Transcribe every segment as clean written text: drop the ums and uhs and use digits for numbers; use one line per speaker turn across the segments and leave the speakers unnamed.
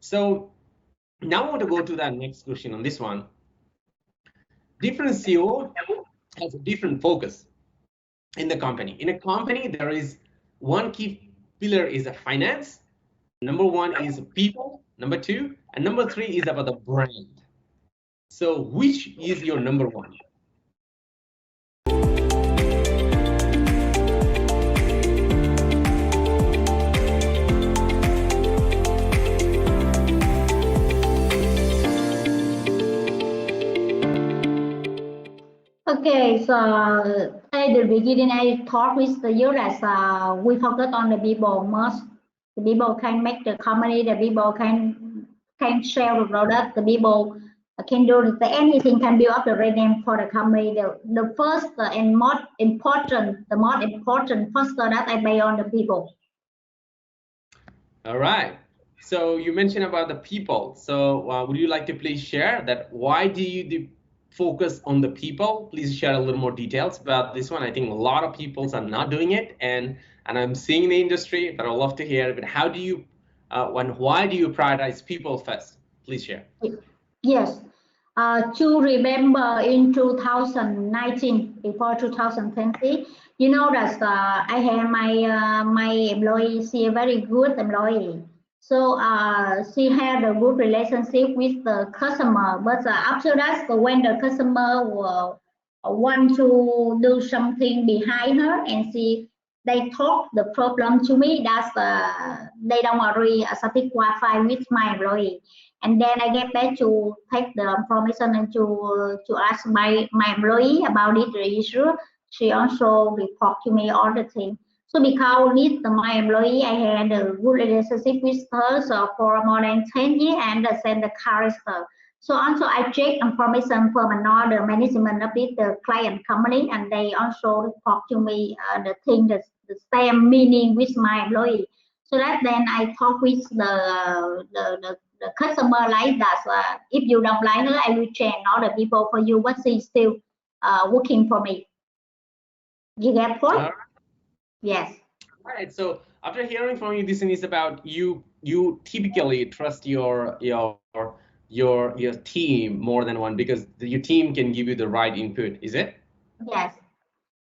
So now I want to go to that next question on this one. Different CEO has a different focus in the company. In a company, there is one key pillar is a finance. Number one is people. Number two, and number three is about the brand. So which is your number one?
Okay, so at the beginning, I talked with you that we focus on the people most. The people can make the company. The people can sell the product. The people can do anything. Can build up the name for the company. The first and most important, factor that I pay on the people.
All right. So you mentioned about the people. So would you like to please share that? Why do you focus on the people? Please share a little more details about this one. I think a lot of people are not doing it, and I'm seeing in the industry, but I'd love to hear. But how do you, why do you prioritize people first? Please share.
Yes. To remember in 2019, before 2020, you know that I have my employee. She a very good employee. So she had a good relationship with the customer. But after that, when the customer want to do something behind her, and they talk the problem to me, that they don't agree satisfied with my employee. And then I get back to take the information and to ask my employee about it, the issue. She also report to me all the time. So because with my employee, I had a good relationship with her so for more than 10 years and understand the character. So also I check information from another management of the client company, and they also report to me the thing, the same meaning with my employee. So that then I talk with the customer like that. If you don't like her, I will change other people for you, but she's still working for me. You get point?
Right.
Yes.
All right. So after hearing from you, this is about you. You typically trust your team more than one because your team can give you the right input. Is it?
Yes.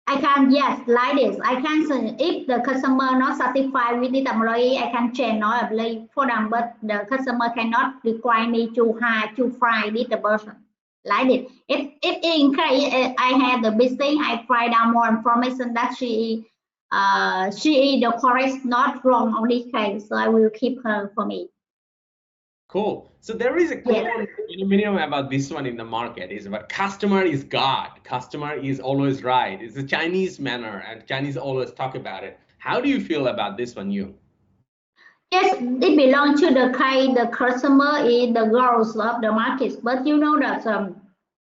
I can, yes, like this. I can say if the customer not satisfied with the employee, I can change another employee for them, but the customer cannot require me to hire to fire with the person. Like this. If in case I have the business, I find out more information that she is the correct, not wrong on this case, so I will keep her for me.
Cool. So there is a common minimum about this one in the market is about customer is God. Customer is always right. It's a Chinese manner, and Chinese always talk about it. How do you feel about this one, you?
Yes, it belongs to the kind the customer is the growth of the market. But you know that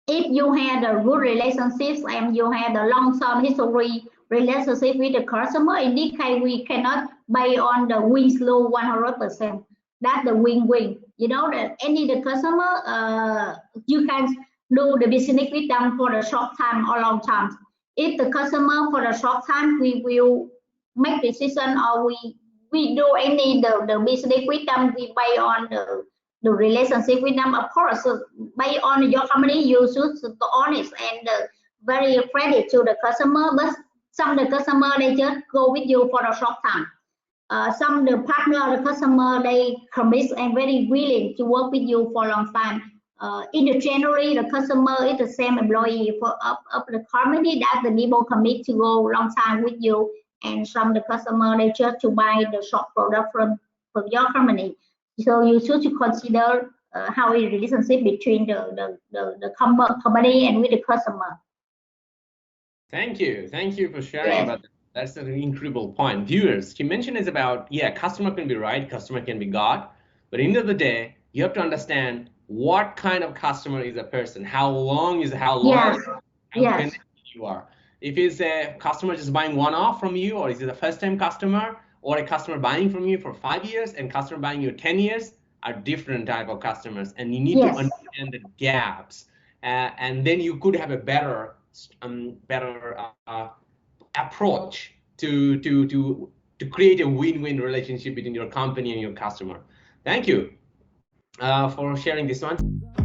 if you had a good relationships and you had a long-term history relationship with the customer, in this case we cannot buy on the win-lose 100%. That's the win-win. You know that the customer, you can do the business with them for the short time or long time. If the customer for the short time, we will make decision or we do any the business with them, we buy on the relationship with them. Of course, based on your company, you should be honest and very friendly to the customer. But some of the customer they just go with you for a short time. Some the partner, the customer, they commit and very willing to work with you for a long time. In the January, the customer is the same employee for of the company that the people commit to go long time with you. And some the customer they just to buy the shop product from your company. So you should consider how is the relationship between the company and with the customer.
Thank you for sharing about that. That's an incredible point. Viewers, he mentioned is about, yeah, customer can be right, customer can be God, but at the end of the day, you have to understand what kind of customer is a person, how long how connected you are. If it's a customer just buying one-off from you, or is it a first-time customer, or a customer buying from you for 5 years and customer buying you 10 years, are different type of customers, and you need to understand the gaps, and then you could have a better approach to create a win-win relationship between your company and your customer. Thank you. for sharing this one.